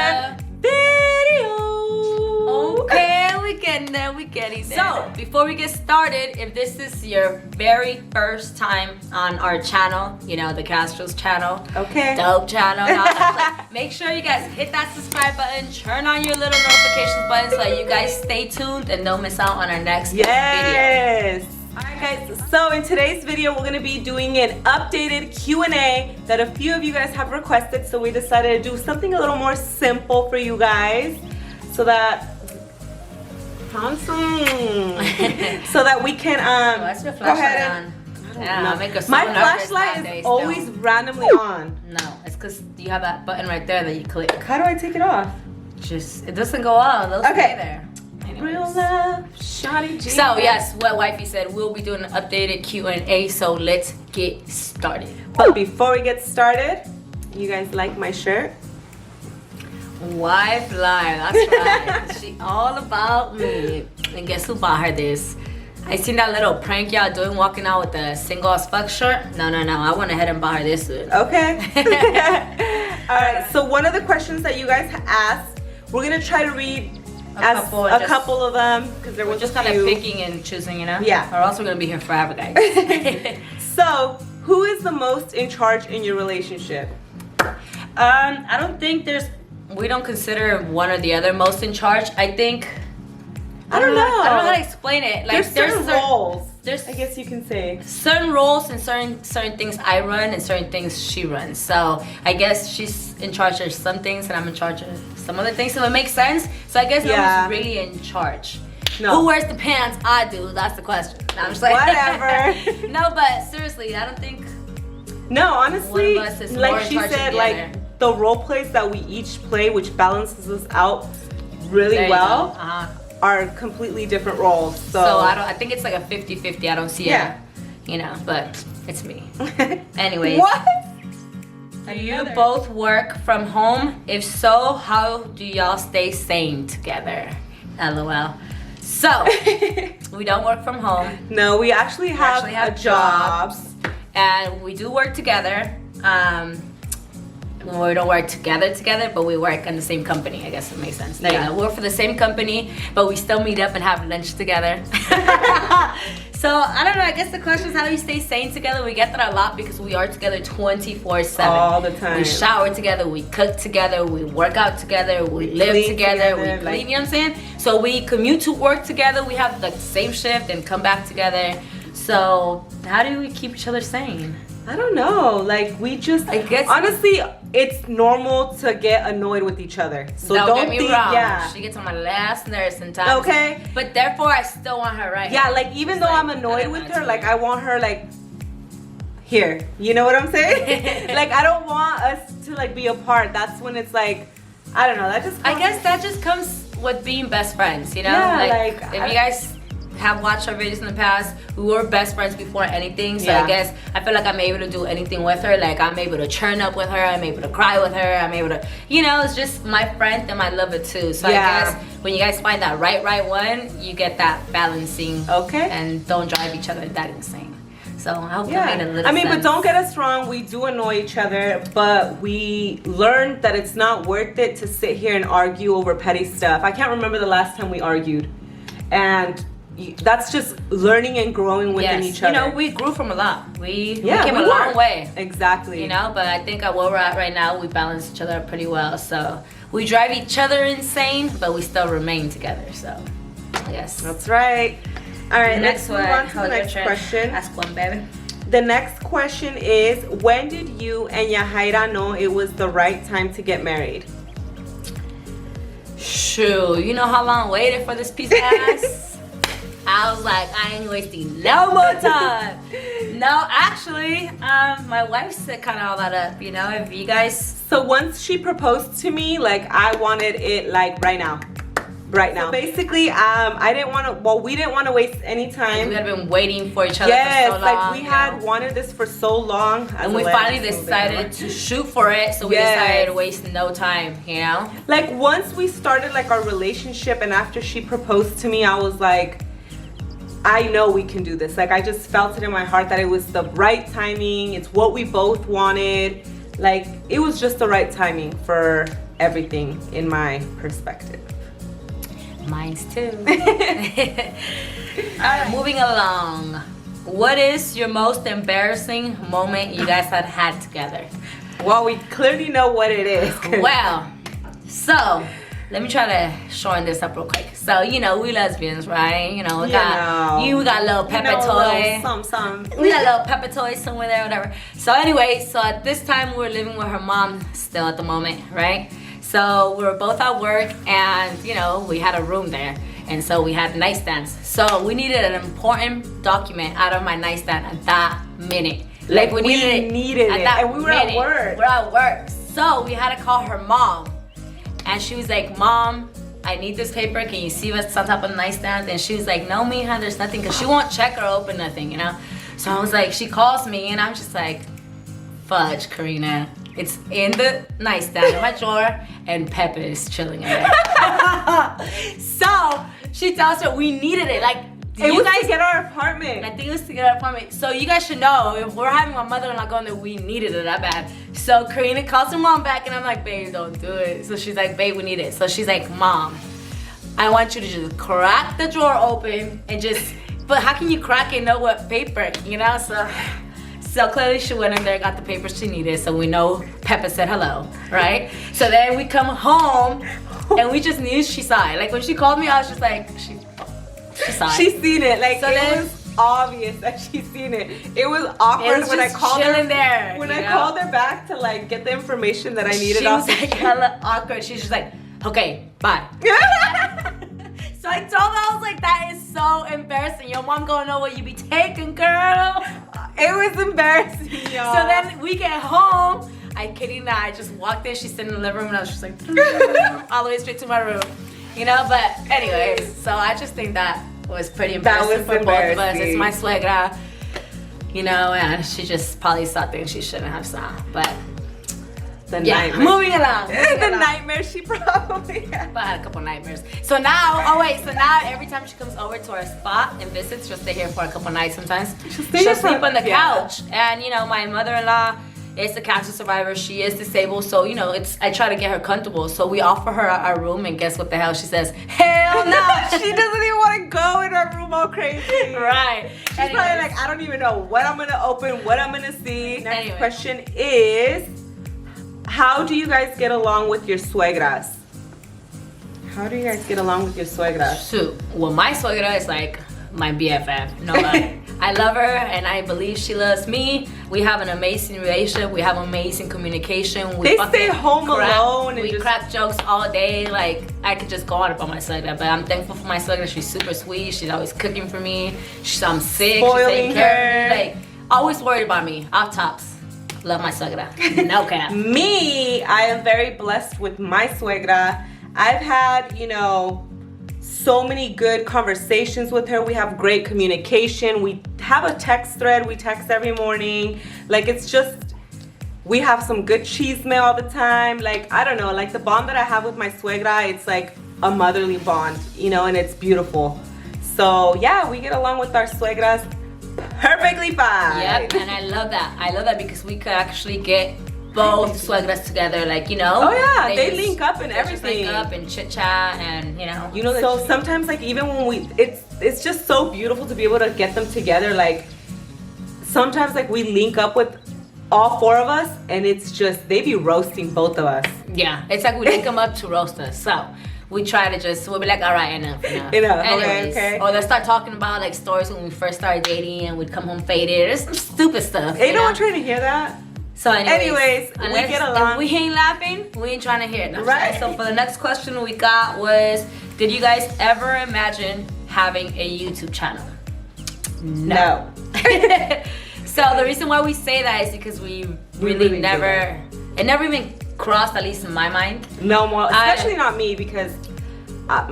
another video. Okay, we getting there. So, before we get started, if this is your very first time on our channel, you know, the Castros channel, okay, dope channel, make sure you guys hit that subscribe button, turn on your little notifications button so that you guys stay tuned and don't miss out on our next video. Alright guys, so in today's video we're going to be doing an updated Q&A that a few of you guys have requested, so we decided to do something a little more simple for you guys so that so that we can what's your go ahead flashlight and on? Yeah, I'll make us so my nervous flashlight nowadays, is always randomly on. No, it's because you have that button right there that you click. How do I take it off? Just, it doesn't go on. Those stay there. Real love, shoddy G. So yes, what wifey said, we'll be doing an updated Q&A, so let's get started. But before we get started, you guys like my shirt? Wife line, that's right. She all about me. And guess who bought her this? I seen that little prank y'all doing, walking out with the single as fuck shirt. No, I went ahead and bought her this one. Okay. Alright, so one of the questions that you guys asked, we're gonna try to read a couple of them, because there was just kind of picking and choosing, you know? Yeah. Or else we're gonna be here forever, guys. So, who is the most in charge in your relationship? I don't think we don't consider one or the other most in charge. I think, I don't know how to explain it. Like there's certain roles. I guess you can say certain roles and certain things I run and certain things she runs. So I guess she's in charge of some things and I'm in charge of some other things. So it makes sense. So I guess no one's really in charge. No. Who wears the pants? I do. That's the question. No, I'm just like whatever. No, but seriously, I don't think. No, honestly, one of us is like more in she charge said, of the like other. the role plays that we each play, which balances us out really well, are completely different roles. So I think it's like a 50-50. I don't see it, you know, but it's me. Anyways. What? Do you both work from home? If so, how do y'all stay sane together? LOL. So, we don't work from home. No, we actually have jobs. And we do work together. We don't work together, but we work in the same company. I guess it makes sense. There you go. We work for the same company, but we still meet up and have lunch together. So, I don't know. I guess the question is, how do we stay sane together? We get that a lot because we are together 24/7. All the time. We shower together, we cook together, we work out together, we live together, we clean, you know what I'm saying? So, we commute to work together, we have the same shift and come back together. So, how do we keep each other sane? I don't know. Like, we just, I guess, honestly, it's normal to get annoyed with each other. So don't get me think, wrong. She gets on my last nerves sometimes. Okay. But therefore, I still want her right. Yeah, like, even though I'm annoyed with her, like, I want her, like, here. You know what I'm saying? Like, I don't want us to, like, be apart. That's when it's like, I don't know. That just I guess that just comes with being best friends, you know? Yeah, like if you guys have watched our videos in the past, we were best friends before anything, so I guess I feel like I'm able to do anything with her. Like, I'm able to churn up with her, I'm able to cry with her, I'm able to, you know, it's just my friend and my lover too. So I guess when you guys find that right one, you get that balancing, and don't drive each other that insane. So I hope that made a little sense. But don't get us wrong, we do annoy each other, but we learned that it's not worth it to sit here and argue over petty stuff. I can't remember the last time we argued, and that's just learning and growing within each other. You know, we grew from a lot. We came a long way. Exactly. You know, but I think at where we're at right now, we balance each other pretty well. So we drive each other insane, but we still remain together. So, yes. That's right. All right, next let's move on to the next question. Ask one, baby. The next question is, when did you and YAYA know it was the right time to get married? Shoot, you know how long I waited for this piece of ass? I was like, I ain't wasting no more time. No, actually, my wife set kind of all that up, you know, if you guys. So once she proposed to me, like, I wanted it like right now. So basically, I didn't want to, we didn't want to waste any time. We had been waiting for each other for so long. Like, we had wanted this for so long. And we finally decided to shoot for it, so we decided to waste no time, you know? Like, once we started, like, our relationship, and after she proposed to me, I was like, I know we can do this. Like, I just felt it in my heart that it was the right timing. It's what we both wanted. Like, it was just the right timing for everything in my perspective. Mine's too. Alright, moving along. What is your most embarrassing moment you guys had together? Well, we clearly know what it is. Well, so let me try to shorten this up real quick. So, you know, we lesbians, right? You know, we got a little pepper toy. We got a little pepper toy somewhere there, whatever. So anyway, so at this time we were living with her mom still at the moment, right? So we were both at work and, you know, we had a room there. And so we had nightstands. So we needed an important document out of my nightstand at that minute. Like we needed it. And we were at work. We're at work. So we had to call her mom. And she was like, Mom, I need this paper. Can you see what's on top of the nightstand? And she was like, no, mija, there's nothing. Because she won't check or open nothing, you know? So I was like, she calls me and I'm just like, fudge, KARINA. It's in the nightstand in my drawer and Peppa is chilling in there. So she tells her we needed it. Like, it was to get our apartment. I think it was to get our apartment. So you guys should know, if we're having my mother-in-law going there, we needed it that bad. So KARINA calls her mom back and I'm like, babe, don't do it. So she's like, babe, we need it. So she's like, Mom, I want you to just crack the drawer open and just, but how can you crack it and know what paper, you know? So clearly she went in there, got the papers she needed, so we know Peppa said hello, right? So then we come home and we just knew she saw it. Like when she called me, I was just like, she saw it. She's seen it. Like so it then, was obvious that she's seen it. It was awkward when I called her. There, when I called her back to like get the information that I needed. She was like hella awkward. She's just like, okay, bye. So I told her, I was like, that is so embarrassing. Your mom gonna know what you be taking, girl. It was embarrassing, y'all. So then we get home. I kid you not, I just walked in. She's sitting in the living room and I was just like, all the way straight to my room. You know, but anyways, so I just think that was pretty embarrassing for both of us. It's my suegra, you know, and she just probably saw things she shouldn't have saw. But nightmare. Moving along. The nightmare she probably had. But I had a couple nightmares. So now, so now every time she comes over to our spot and visits, she'll stay here for a couple nights sometimes. She'll sleep on the couch. And you know, my mother-in-law is a cancer survivor. She is disabled, so you know, I try to get her comfortable. So we offer her our room, and guess what the hell she says? Hell no! She doesn't even want to go in her room all crazy. Right. She's probably like, I don't even know what I'm gonna open, what I'm gonna see. Next question is, how do you guys get along with your suegras? How do you guys get along with your suegras? Shoot, well, my suegra is like my BFF. No lie. I love her and I believe she loves me. We have an amazing relationship. We have amazing communication. They stay home alone. We crack jokes all day. Like, I could just go on about my suegra, but I'm thankful for my suegra. She's super sweet. She's always cooking for me. I'm sick. Spoiling she's taking care of me. Like, always worried about me. Off tops. Love my suegra. No cap. Me, I am very blessed with my suegra. I've had, you know, so many good conversations with her. We have great communication. We have a text thread. We text every morning. Like, it's just, we have some good chisme all the time. Like, I don't know, like the bond that I have with my suegra, it's like a motherly bond, you know, and it's beautiful. So yeah, we get along with our suegras perfectly fine. Yep, and I love that. I love that because we could actually get both suegras together, like, you know. Oh yeah, they link up and everything. Link up and chit chat and, you know. You know, so sometimes, like, even when it's just so beautiful to be able to get them together. Like, sometimes, like, we link up with all four of us and it's just, they be roasting both of us. Yeah, it's like we link them up to roast us. So we try to just, we'll be like, all right, enough. Anyways, okay. Or they'll start talking about like stories when we first started dating and we'd come home faded. It's some stupid stuff. Ain't no one trying to hear that. So anyways, we get along. If we ain't laughing, we ain't trying to hear it. No, right. So for the next question we got was, did you guys ever imagine having a YouTube channel? No. So the reason why we say that is because we really never, it never even crossed, at least in my mind. No more, especially not me, because I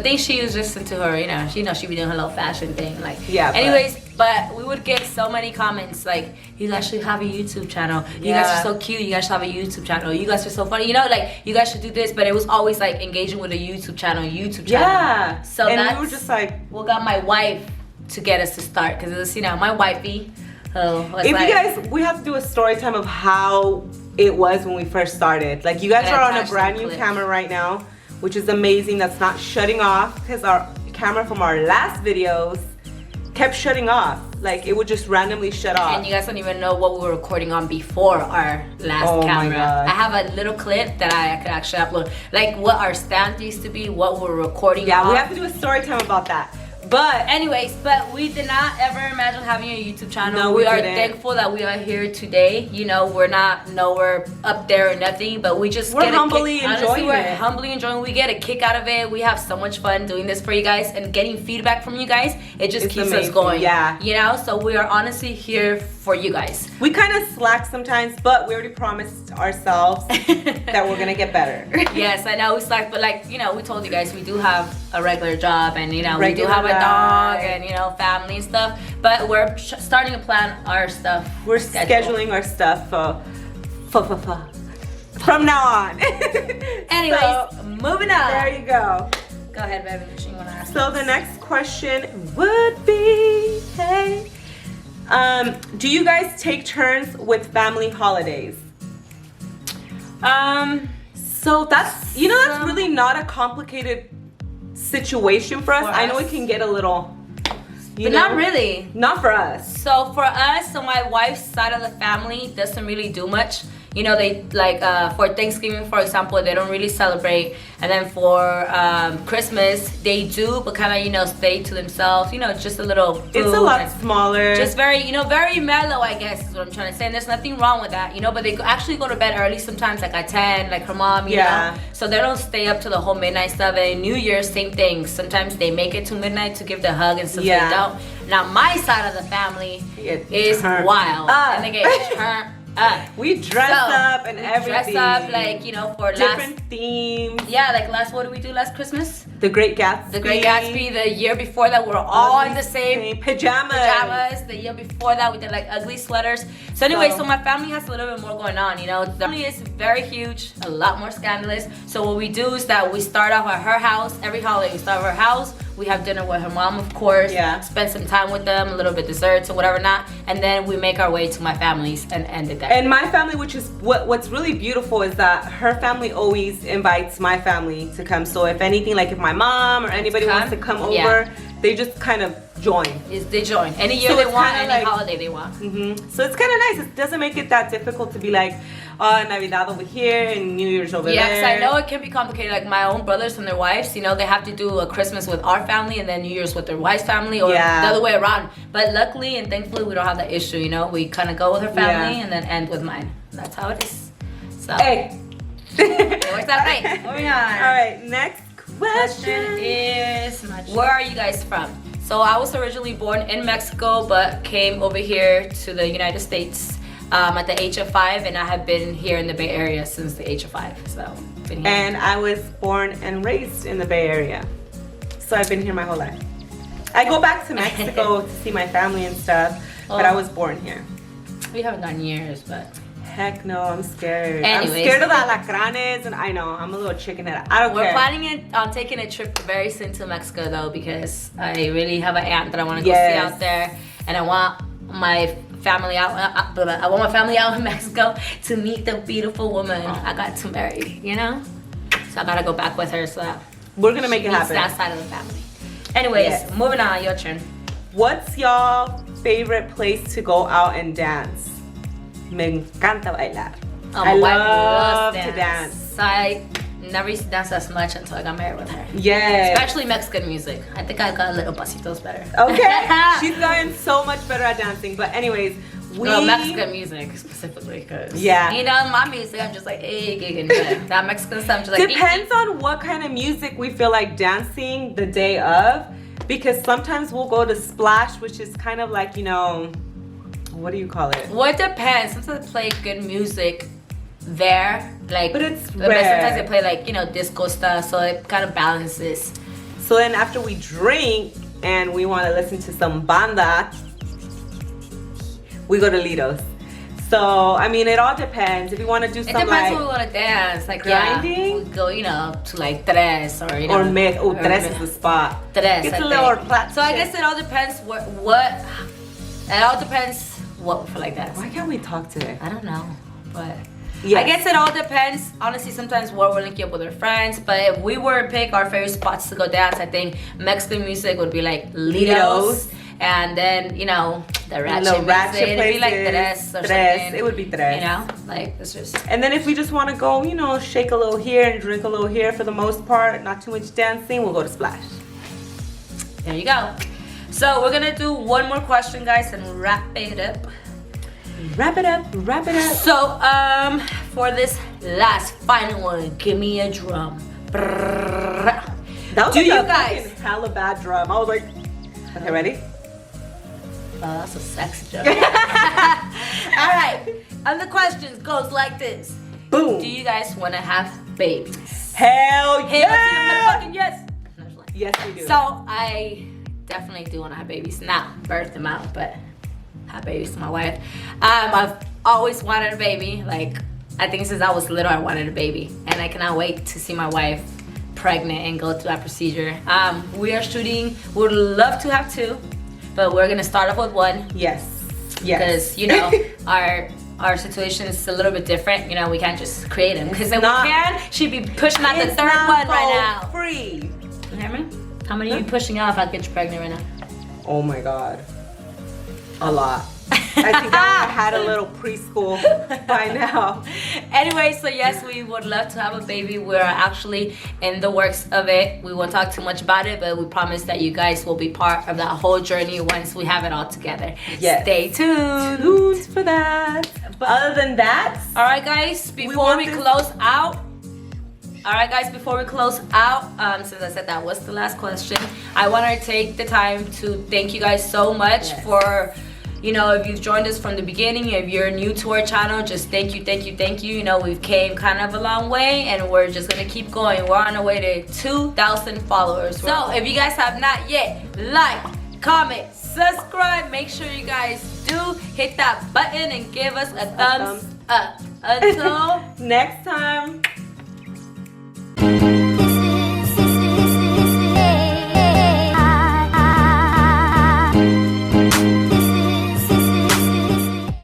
think she was just into her, she be doing her little fashion thing, like. Yeah. Anyways, but we would get so many comments like, you guys should have a YouTube channel. You guys are so cute. You guys should have a YouTube channel. You guys are so funny. Like, you guys should do this. But it was always like engaging with a YouTube channel. Yeah. So and we were just like, what got my wife to get us to start, because it was, my wifey. We have to do a story time of how it was when we first started. Like, you guys And are on a attach brand some new clips. camera right now, which is amazing. That's not shutting off, because our camera from our last videos kept shutting off. Like, it would just randomly shut off. And you guys don't even know what we were recording on before our last Oh my camera. God. I have a little clip that I could actually upload. Like what our stand used to be, what we're recording Yeah, we on. have to do a story time about that. But Anyways, but we did not ever imagine having a YouTube channel. No, we we are didn't. thankful that we are here today. You know, we're not nowhere up there or nothing, but we just We're get humbly a kick. Honestly, enjoying we're it. humbly enjoying. We get a kick out of it. We have so much fun doing this for you guys and getting feedback from you guys. It just It's keeps us amazing, going. yeah. You know, so we are honestly here for you guys. we kind of slack sometimes, but we already promised ourselves that we're gonna get better. Yes, I know we slack, but like, you know, we told you guys we do have a regular job, and you know, we do Regular have a dog life. and you know, family and stuff. But we're starting to plan our stuff. We're schedule. scheduling our stuff from now on. Anyways, So, moving on. there you go. Go ahead, baby. What you wanna ask? So the next question would be, hey, do you guys take turns with family holidays? So that's, you know, that's really not a complicated situation for us. For I know us. it can get a little, you But know, not really. not for us. So for us, so my wife's side of the family doesn't really do much. You know, they like for Thanksgiving, for example, they don't really celebrate. And then for Christmas, they do, but kind of, you know, stay to themselves. You know, just a little food. It's a lot and smaller. just very, you know, very mellow, I guess is what I'm trying to say. And there's nothing wrong with that, you know, but they actually go to bed early sometimes, like at 10, like her mom, you Yeah. know. So they don't stay up to the whole midnight stuff. And New Year's, same thing. Sometimes they make it to midnight to give the hug, and sometimes Yeah. they don't. Now, my side of the family Get is turned wild. up. And they get turned up. We dress So, up and we everything. dress up, like, you know, for different themes. yeah, like what did we do last Christmas? The Great Gatsby. The Great Gatsby. The year before that, we're all in the same pajamas. The year before that, we did like ugly sweaters. So anyway, So- so my family has a little bit more going on, you know. The family is very huge, a lot more scandalous. So what we do is that we start off at her house. Every holiday, we start at her house. We have dinner with her mom, of course. Yeah. Spend some time with them, a little bit desserts or whatever not. And then we make our way to my family's and end it there. And my family, which is what's really beautiful, is that her family always invites my family to come. So if anything, like if my mom or anybody wants to come over, Yeah. they just kind of join. They join any year So they it's want, kinda any like- holiday they want. So it's kind of nice. It doesn't make it that difficult to be like, Navidad over here and New Year's over Yeah, there. because I know it can be complicated. Like my own brothers and their wives, you know, they have to do a Christmas with our family and then New Year's with their wife's family, or Yeah. the other way around. But luckily and thankfully, we don't have that issue. You know, we kind of go with her family Yeah. and then end with mine. That's how it is. So Hey. it works out great. Moving on. All right, next Question question. is, where are you guys from? So I was originally born in Mexico, but came over here to the United States at the age of 5, and I have been here in the Bay Area since the age of 5. So been here. And I was born and raised in the Bay Area. So I've been here my whole life. I go back to Mexico to see my family and stuff, but I Oh. was born here. We haven't gone years, but Heck no, I'm scared. Anyways. I'm scared of the alacranes, and I know, I'm a little chicken head. I don't we're care. planning on taking a trip very soon to Mexico though, because I really have an aunt that I want to go Yes. see out there, and I want my family out. I want my family out in Mexico to meet the beautiful woman I got to marry. You know, so I gotta go back with her so that We're gonna make she it meets happen. that side of the family. Anyways, Yes. moving on. Your turn. What's y'all favorite place to go out and dance? Me encanta bailar. Oh, I my wife love loves to dance. So I never used to dance as much until I got married with her. Yes. Especially Mexican music. I think I got little pasitos better. Okay. She's gotten so much better at dancing. But anyways, Well, Mexican music specifically, because Yeah. you know, my music, I'm just like, hey, gigging. But that Mexican stuff, I'm just like, depends on what kind of music we feel like dancing the day of, because sometimes we'll go to Splash, which is kind of like, you know, what do you call it? Well, it depends. Sometimes they play good music there, like, But it's but rare. sometimes they play like, you know, disco stuff, so it kind of balances. So then after we drink and we want to listen to some banda, we go to Lido's. So, I mean, it all depends. If you want to do It some depends like, when we want to dance, like grinding? Yeah, we go, you know, to like tres or you know, or mid, oh, or tres is the spot. tres. It's I a little think. plat- So I guess it all depends it all depends what we feel like dancing. Why can't we talk today? I don't know, but Yes. I guess it all depends. Honestly, sometimes we're linking up with our friends, but if we were to pick our favorite spots to go dance, I think Mexican music would be like Litos. And then, you know, the ratchet music, it'd be like Tres or something. It would be Tres. You know, like it's just. And then if we just want to go, you know, shake a little here and drink a little here for the most part, not too much dancing, we'll go to Splash. There you go. So we're gonna do one more question, guys, and wrap it up. Wrap it up, wrap it up. So, for this last final one, give me a drum. That was Do like you a guys- fucking hella bad drum. I was like, okay, ready? Oh, that's a sexy drum. All right, and the questions goes like this. Boom. Do you guys want to have babies? Hell Hey, yeah. let's see the motherfucking yes. No, just like- Yes, we do. So I definitely do want to have babies. Not birth them out, but have babies to my wife. I've always wanted a baby. Like, I think since I was little, I wanted a baby, and I cannot wait to see my wife pregnant and go through that procedure. We are shooting. Would love to have 2, but we're gonna start off with 1. Yes. Because you know our situation is a little bit different. You know, we can't just create them. Because if we not- can, she'd be pushing out the It's 3rd not one right so now. free. You hear me? How many are you pushing out if I get you pregnant right now? Oh my God. A lot. I think I had a little preschool by now. Anyway, so yes, we would love to have a baby. We're actually in the works of it. We won't talk too much about it, but we promise that you guys will be part of that whole journey once we have it all together. Yes. Stay tuned. Tuned for that. But other than that, All right, guys, before want we this- close out, since I said that was the last question, I want to take the time to thank you guys so much Yes. for, you know, if you've joined us from the beginning, if you're new to our channel, just thank you. You know, we've came kind of a long way, and we're just gonna keep going. We're on our way to 2,000 followers. So if you guys have not yet, like, comment, subscribe, make sure you guys do hit that button and give us a thumbs up. Until next time.